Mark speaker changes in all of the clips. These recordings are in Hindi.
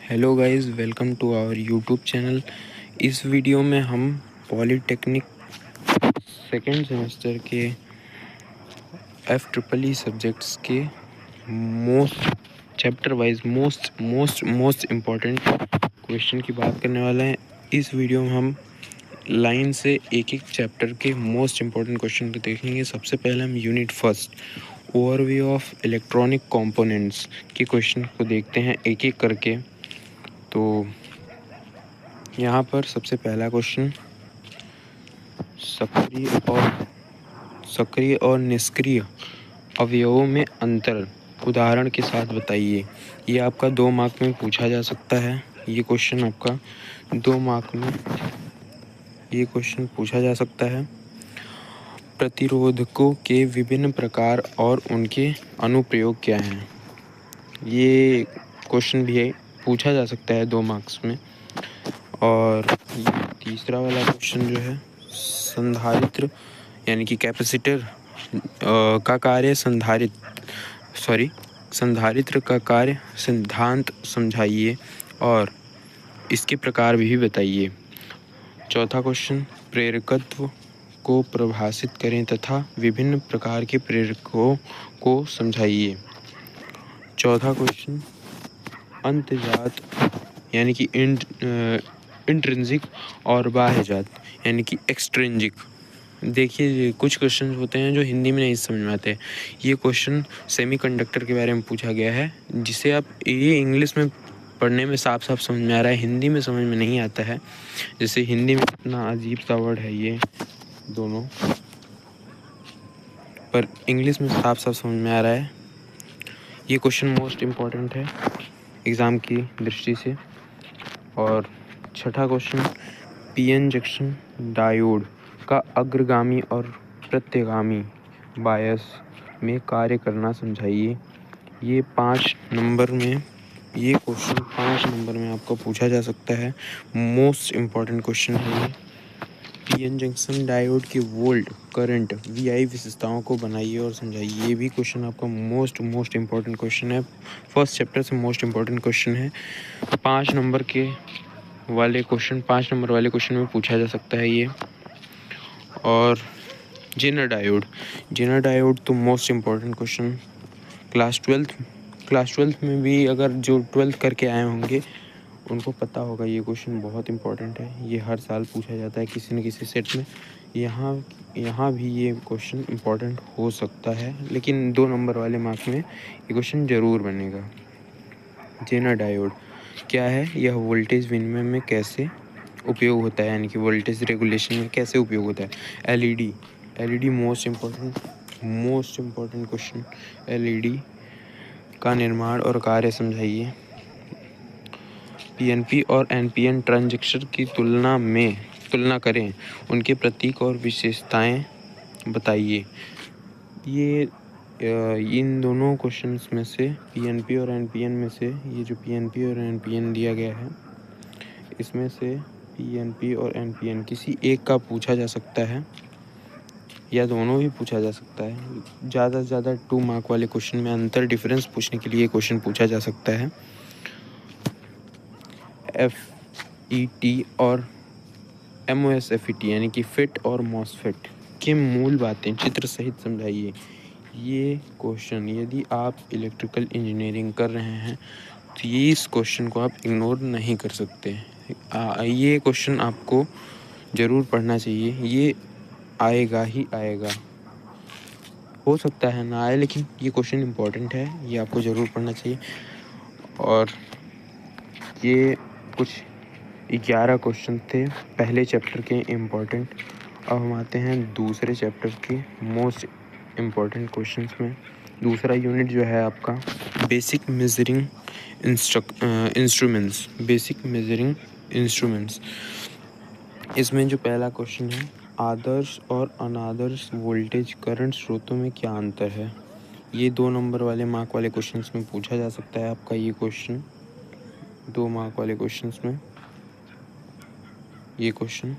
Speaker 1: Hello guys, welcome to our YouTube channel. इस वीडियो में हम पॉलीटेक्निक सेकेंड सेमेस्टर के FEEE सब्जेक्ट्स के most chapter wise most important question की बात करने वाले हैं। इस वीडियो में हम लाइन से एक एक चैप्टर के मोस्ट इम्पॉर्टेंट क्वेश्चन को देखेंगे। सबसे पहले हम unit first overview of electronic components के क्वेश्चन को देखते हैं एक एक करके। तो यहाँ पर सबसे पहला क्वेश्चन, सक्रिय और निष्क्रिय अवयवों में अंतर उदाहरण के साथ बताइए। ये आपका 2 मार्क में पूछा जा सकता है। ये क्वेश्चन आपका 2 मार्क में ये क्वेश्चन पूछा जा सकता है। प्रतिरोधकों के विभिन्न प्रकार और उनके अनुप्रयोग क्या हैं। ये क्वेश्चन भी पूछा जा सकता है 2 मार्क्स में। और तीसरा वाला क्वेश्चन जो है, संधारित्र यानी कि कैपेसिटर का कार्य संधारित्र का कार्य सिद्धांत समझाइए और इसके प्रकार भी बताइए। चौथा क्वेश्चन, प्रेरकत्व को परिभाषित करें तथा विभिन्न प्रकार के प्रेरकों को समझाइए। चौथा क्वेश्चन, अंतजात यानी कि इंट्रिंसिक और बाह्यजात यानी कि एक्सट्रिंसिक। देखिए, कुछ क्वेश्चन होते हैं जो हिंदी में नहीं समझ में आते। ये क्वेश्चन सेमीकंडक्टर के बारे में पूछा गया है, जिसे आप ये इंग्लिश में पढ़ने में साफ साफ समझ में आ रहा है, हिंदी में समझ में नहीं आता है। जैसे हिंदी में इतना अजीब सा वर्ड है ये दोनों, पर इंग्लिश में साफ साफ समझ में आ रहा है। ये क्वेश्चन मोस्ट इम्पॉर्टेंट है एग्ज़ाम की दृष्टि से। और छठा क्वेश्चन, पीएन जंक्शन डायोड का अग्रगामी और प्रत्यगामी बायस में कार्य करना समझाइए। ये 5 नंबर में ये क्वेश्चन 5 नंबर में आपको पूछा जा सकता है। मोस्ट इम्पॉर्टेंट क्वेश्चन है ये। पीएन जंक्शन डायोड की वोल्ट करंट VI विशेषताओं को बनाइए और समझाइए। ये भी क्वेश्चन आपका मोस्ट इम्पॉर्टेंट क्वेश्चन है। फर्स्ट चैप्टर से मोस्ट इम्पॉर्टेंट क्वेश्चन है। 5 नंबर वाले क्वेश्चन में पूछा जा सकता है ये। और जेनर डायोड तो most important question class twelfth में भी, अगर जो 12th करके आए होंगे उनको पता होगा। ये क्वेश्चन बहुत इम्पॉर्टेंट है, ये हर साल पूछा जाता है किसी न किसी सेट में। यहाँ भी ये क्वेश्चन इम्पॉर्टेंट हो सकता है, लेकिन 2 नंबर वाले मार्क्स में ये क्वेश्चन ज़रूर बनेगा। जेनर डायोड क्या है, यह वोल्टेज विनिमय में कैसे उपयोग होता है, यानी कि वोल्टेज रेगुलेशन में कैसे उपयोग होता है। LED most important question. LED का निर्माण और कार्य समझाइए। पीएनपी और एनपीएन ट्रांजिस्टर की तुलना करें, उनके प्रतीक और विशेषताएं बताइए। ये इन दोनों क्वेश्चंस में से पीएनपी और एनपीएन में से, ये जो पीएनपी और एनपीएन दिया गया है, इसमें से पीएनपी और एनपीएन किसी एक का पूछा जा सकता है या दोनों भी पूछा जा सकता है। ज़्यादा से ज़्यादा 2 मार्क वाले क्वेश्चन में अंतर डिफरेंस पूछने के लिए क्वेश्चन पूछा जा सकता है। FET और MOSFET यानी कि फिट और मॉसफेट के मूल बातें चित्र सहित समझाइए। ये क्वेश्चन, यदि आप इलेक्ट्रिकल इंजीनियरिंग कर रहे हैं तो ये इस क्वेश्चन को आप इग्नोर नहीं कर सकते। ये क्वेश्चन आपको ज़रूर पढ़ना चाहिए। ये आएगा ही आएगा, हो सकता है ना आए, लेकिन ये क्वेश्चन इम्पोर्टेंट है, ये आपको ज़रूर पढ़ना चाहिए। और ये कुछ 11 क्वेश्चन थे पहले चैप्टर के इम्पोर्टेंट। अब हम आते हैं दूसरे चैप्टर के मोस्ट इम्पोर्टेंट क्वेश्चंस में। दूसरा यूनिट जो है आपका बेसिक मेजरिंग इंस्ट्रूमेंट्स। इसमें जो पहला क्वेश्चन है, आदर्श और अनादर्श वोल्टेज करंट स्रोतों में क्या अंतर है। ये 2 नंबर वाले मार्क वाले क्वेश्चंस में पूछा जा सकता है आपका ये क्वेश्चन। 2 मार्क वाले क्वेश्चंस में ये क्वेश्चन।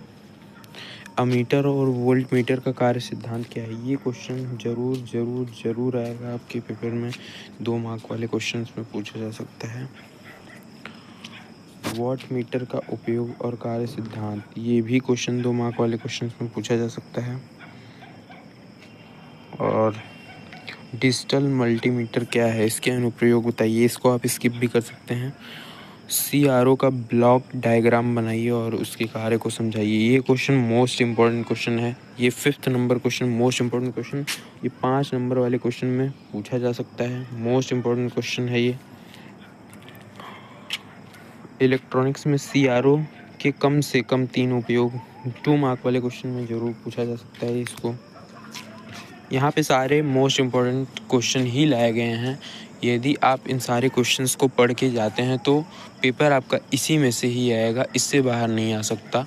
Speaker 1: अमीटर और वोल्ट मीटर का कार्य सिद्धांत क्या है। ये क्वेश्चन ज़रूर आएगा आपके पेपर में। 2 मार्क वाले क्वेश्चंस में पूछा जा सकता है। वॉट मीटर का उपयोग और कार्य सिद्धांत, ये भी क्वेश्चन 2 मार्क वाले क्वेश्चन में पूछा जा सकता है। और डिजिटल मल्टीमीटर क्या है, इसके अनुप्रयोग बताइए, इसको आप स्किप भी कर सकते हैं। CRO का ब्लॉक डायग्राम बनाइए और उसके कार्य को समझाइए। ये क्वेश्चन मोस्ट इम्पॉर्टेंट क्वेश्चन है, ये 5th number question, most important question, ये 5 नंबर वाले क्वेश्चन में पूछा जा सकता है, मोस्ट इम्पॉर्टेंट क्वेश्चन है ये। इलेक्ट्रॉनिक्स में CRO के कम से कम 3 उपयोग, 2 मार्क वाले क्वेश्चन में ज़रूर पूछा जा सकता है इसको। यहाँ पे सारे मोस्ट इम्पॉर्टेंट क्वेश्चन ही लाए गए हैं। यदि आप इन सारे क्वेश्चंस को पढ़ के जाते हैं तो पेपर आपका इसी में से ही आएगा, इससे बाहर नहीं आ सकता।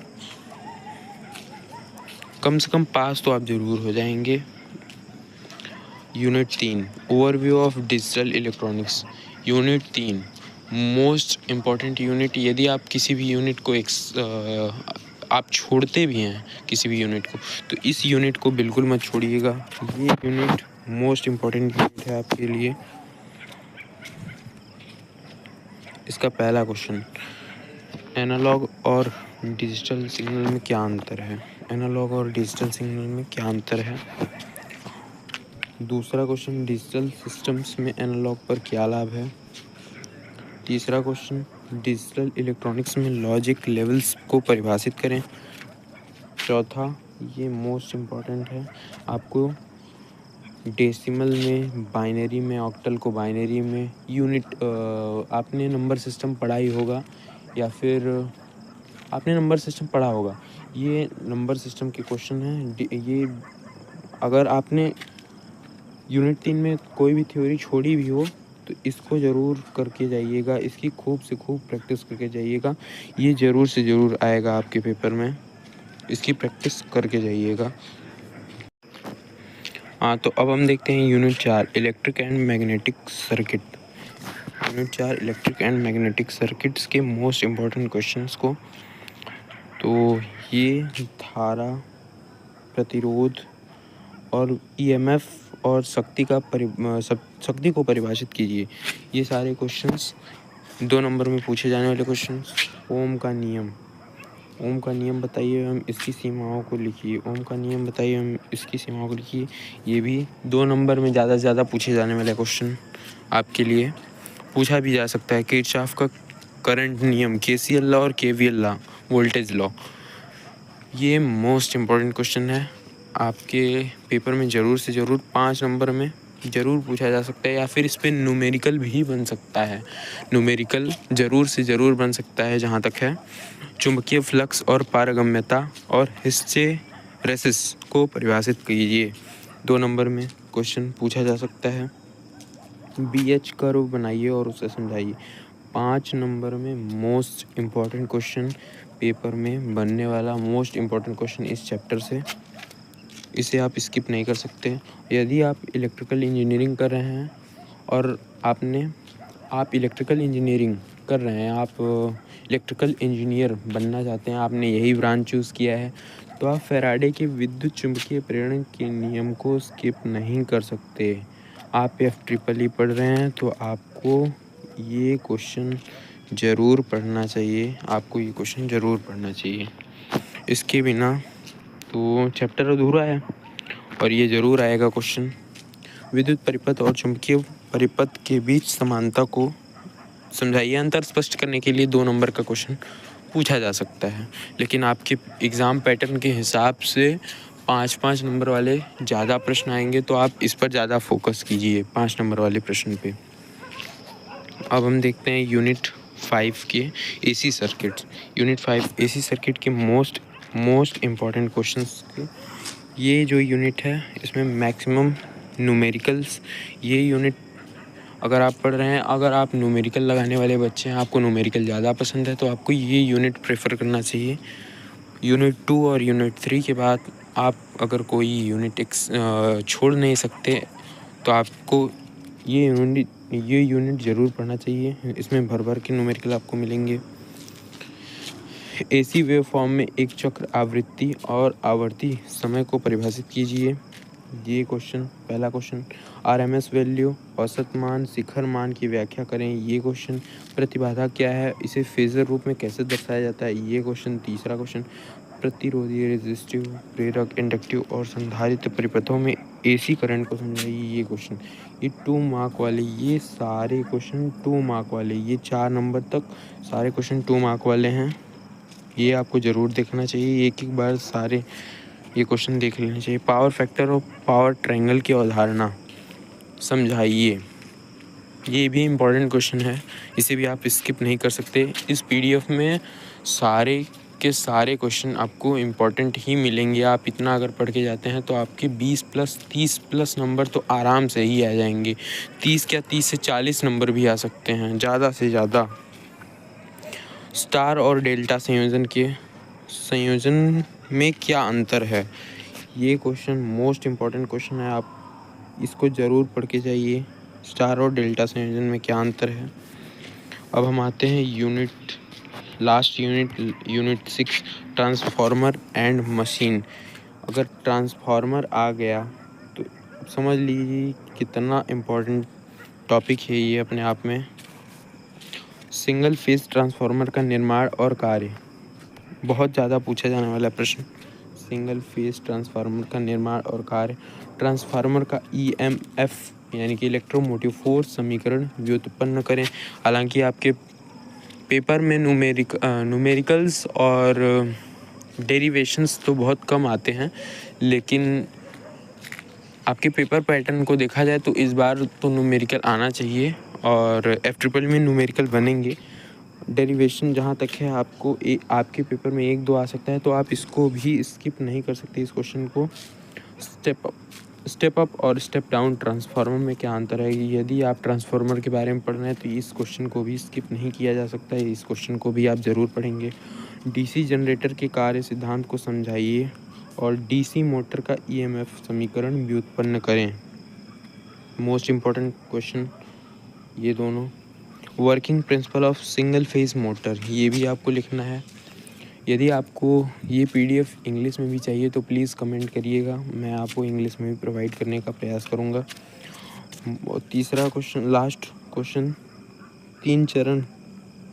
Speaker 1: कम से कम पास तो आप ज़रूर हो जाएंगे। Unit 3 overview of digital electronics. Unit 3 most important unit. यदि आप किसी भी यूनिट को आप छोड़ते भी हैं किसी भी यूनिट को, तो इस यूनिट को बिल्कुल मत छोड़िएगा। ये यूनिट मोस्ट इम्पॉर्टेंट यूनिट है आपके लिए। इसका पहला क्वेश्चन, एनालॉग और डिजिटल सिग्नल में क्या अंतर है। एनालॉग और डिजिटल सिग्नल में क्या अंतर है। दूसरा क्वेश्चन, डिजिटल सिस्टम्स में एनालॉग पर क्या लाभ है। तीसरा क्वेश्चन, डिजिटल इलेक्ट्रॉनिक्स में लॉजिक लेवल्स को परिभाषित करें। चौथा, ये मोस्ट इम्पॉर्टेंट है, आपको डेसिमल में, बाइनरी में, ऑक्टल को बाइनरी में, यूनिट, आपने नंबर सिस्टम पढ़ा ही होगा या फिर आपने नंबर सिस्टम पढ़ा होगा। ये नंबर सिस्टम के क्वेश्चन हैं। ये अगर आपने यूनिट 3 में कोई भी थ्योरी छोड़ी भी हो तो इसको ज़रूर करके जाइएगा, इसकी खूब से खूब प्रैक्टिस करके जाइएगा। ये ज़रूर से ज़रूर आएगा आपके पेपर में, इसकी प्रैक्टिस करके जाइएगा। हाँ, तो अब हम देखते हैं unit 4 electric and magnetic circuit. Unit 4 electric and magnetic circuits के मोस्ट इम्पॉर्टेंट क्वेश्चंस को। तो ये धारा, प्रतिरोध और EMF और शक्ति को परिभाषित कीजिए। ये सारे क्वेश्चंस 2 नंबर में पूछे जाने वाले क्वेश्चंस। ओम का नियम, ओम का नियम बताइए एवं इसकी सीमाओं को लिखिए। ओम का नियम बताइए एवं इसकी सीमाओं को लिखिए। ये भी 2 नंबर में ज़्यादा से ज़्यादा पूछे जाने वाले क्वेश्चन आपके लिए। पूछा भी जा सकता है किरचॉफ का करंट नियम, KCL लॉ और KVL लॉ, वोल्टेज लॉ। ये मोस्ट इम्पॉर्टेंट क्वेश्चन है, आपके पेपर में ज़रूर से ज़रूर 5 नंबर में ज़रूर पूछा जा सकता है, या फिर इस पर न्यूमेरिकल भी बन सकता है। न्यूमेरिकल ज़रूर से ज़रूर बन सकता है। जहाँ तक है, चुंबकीय फ्लक्स और पारगम्यता और हिस्टैरिसीस को परिभाषित कीजिए। 2 नंबर में क्वेश्चन पूछा जा सकता है। BH कर्व बनाइए और उसे समझाइए। 5 नंबर में मोस्ट इम्पॉर्टेंट क्वेश्चन पेपर में बनने वाला मोस्ट इम्पॉर्टेंट क्वेश्चन इस चैप्टर से, इसे आप स्किप नहीं कर सकते। यदि आप इलेक्ट्रिकल इंजीनियरिंग कर रहे हैं और आप इलेक्ट्रिकल इंजीनियरिंग कर रहे हैं, आप इलेक्ट्रिकल इंजीनियर बनना चाहते हैं, आपने यही ब्रांच चूज़ किया है, तो आप फैराडे के विद्युत चुम्बकीय प्रेरण के नियम को स्किप नहीं कर सकते। आप FEEE पढ़ रहे हैं तो आपको ये क्वेश्चन ज़रूर पढ़ना चाहिए, आपको ये क्वेश्चन ज़रूर पढ़ना चाहिए। इसके बिना तो चैप्टर अधूरा है। और ये ज़रूर आएगा क्वेश्चन, विद्युत परिपथ और चुंबकीय परिपथ के बीच समानता को समझाइए। अंतर स्पष्ट करने के लिए 2 नंबर का क्वेश्चन पूछा जा सकता है, लेकिन आपके एग्ज़ाम पैटर्न के हिसाब से 5-5 नंबर वाले ज़्यादा प्रश्न आएंगे, तो आप इस पर ज़्यादा फोकस कीजिए, 5 नंबर वाले प्रश्न पे। अब हम देखते हैं यूनिट 5 के AC circuit. Unit 5 AC circuit के मोस्ट इम्पॉर्टेंट क्वेश्चंस के ये जो यूनिट है, इसमें मैक्सिमम न्यूमेरिकल्स। ये यूनिट अगर आप पढ़ रहे हैं, अगर आप न्यूमेरिकल लगाने वाले बच्चे हैं, आपको न्यूमेरिकल ज़्यादा पसंद है, तो आपको ये यूनिट प्रेफर करना चाहिए। यूनिट 2 और यूनिट 3 के बाद आप अगर कोई यूनिट छोड़ नहीं सकते, तो आपको ये यूनिट ज़रूर पढ़ना चाहिए। इसमें भर के न्यूमेरिकल आपको मिलेंगे। AC वेव फॉर्म में एक चक्र आवृत्ति और आवर्ती समय को परिभाषित कीजिए। ये क्वेश्चन, पहला क्वेश्चन। आरएमएस वैल्यू, औसत मान, शिखर मान की व्याख्या करें, ये क्वेश्चन। प्रतिबाधा क्या है, इसे फेजर रूप में कैसे दर्शाया जाता है, ये क्वेश्चन। तीसरा क्वेश्चन। प्रतिरोधी, रेजिस्टिव, प्रेरक, इंडक्टिव और संधारित्र परिपथों में एसी करंट को समझाइए, ये क्वेश्चन। ये 2 मार्क वाले, ये सारे क्वेश्चन 2 मार्क वाले, ये 4 नंबर तक सारे क्वेश्चन 2 मार्क वाले हैं। ये आपको ज़रूर देखना चाहिए, एक एक बार सारे ये क्वेश्चन देख लेने चाहिए। पावर फैक्टर और पावर ट्रायंगल की अवधारणा समझाइए, ये भी इम्पोर्टेंट क्वेश्चन है, इसे भी आप स्किप नहीं कर सकते। इस पीडीएफ में सारे के सारे क्वेश्चन आपको इम्पोर्टेंट ही मिलेंगे। आप इतना अगर पढ़ के जाते हैं तो आपके 20+30+ नंबर तो आराम से ही आ जाएंगे। 30 क्या 30 से 40 नंबर भी आ सकते हैं, ज़्यादा से ज़्यादा। स्टार और डेल्टा संयोजन में क्या अंतर है, ये क्वेश्चन मोस्ट इम्पॉर्टेंट क्वेश्चन है, आप इसको ज़रूर पढ़ के जाइए। स्टार और डेल्टा संयोजन में क्या अंतर है। अब हम आते हैं last unit 6, transformer and machine. अगर ट्रांसफार्मर आ गया तो समझ लीजिए कितना इम्पोर्टेंट टॉपिक है ये अपने आप में। सिंगल फेज ट्रांसफार्मर का निर्माण और कार्य, बहुत ज़्यादा पूछा जाने वाला प्रश्न। सिंगल फेज ट्रांसफार्मर का निर्माण और कार्य। ट्रांसफार्मर का ईएमएफ यानी कि इलेक्ट्रोमोटिव फोर्स समीकरण व्युत्पन्न करें। हालांकि आपके पेपर में न्यूमेरिकल्स और डेरिवेशंस तो बहुत कम आते हैं, लेकिन आपके पेपर पैटर्न को देखा जाए तो इस बार तो न्यूमेरिकल आना चाहिए और F-ट्रिपल में न्यूमेरिकल बनेंगे। डेरिवेशन जहाँ तक है आपको आपके पेपर में 1-2 आ सकता है, तो आप इसको भी स्किप नहीं कर सकते इस क्वेश्चन को। स्टेप अप और स्टेप डाउन ट्रांसफार्मर में क्या अंतर है, यदि आप ट्रांसफार्मर के बारे में पढ़ रहे हैं तो इस क्वेश्चन को भी स्किप नहीं किया जा सकता है, इस क्वेश्चन को भी आप ज़रूर पढ़ेंगे। डीसी जनरेटर के कार्य सिद्धांत को समझाइए और डीसी मोटर का ईएमएफ समीकरण व्युत्पन्न करें। मोस्ट इम्पॉर्टेंट क्वेश्चन ये दोनों। Working principle of single phase motor, ये भी आपको लिखना है। यदि आपको ये पीडीएफ इंग्लिश में भी चाहिए तो प्लीज़ कमेंट करिएगा, मैं आपको इंग्लिश में भी प्रोवाइड करने का प्रयास करूँगा। और तीसरा क्वेश्चन, लास्ट क्वेश्चन, 3 चरण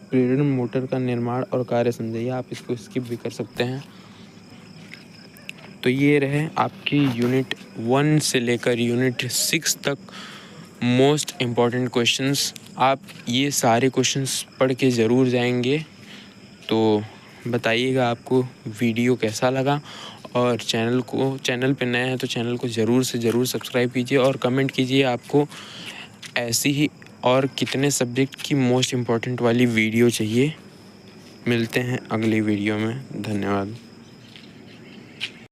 Speaker 1: प्रेरण मोटर का निर्माण और कार्य समझाइए, आप इसको स्किप भी कर सकते हैं। तो ये रहे आपकी यूनिट 1 से लेकर यूनिट 6 तक मोस्ट इम्पॉर्टेंट क्वेश्चंस। आप ये सारे क्वेश्चंस पढ़ के ज़रूर जाएंगे। तो बताइएगा आपको वीडियो कैसा लगा, और चैनल पे नए हैं तो चैनल को ज़रूर से ज़रूर सब्सक्राइब कीजिए और कमेंट कीजिए आपको ऐसी ही और कितने सब्जेक्ट की मोस्ट इम्पॉर्टेंट वाली वीडियो चाहिए। मिलते हैं अगली वीडियो में, धन्यवाद।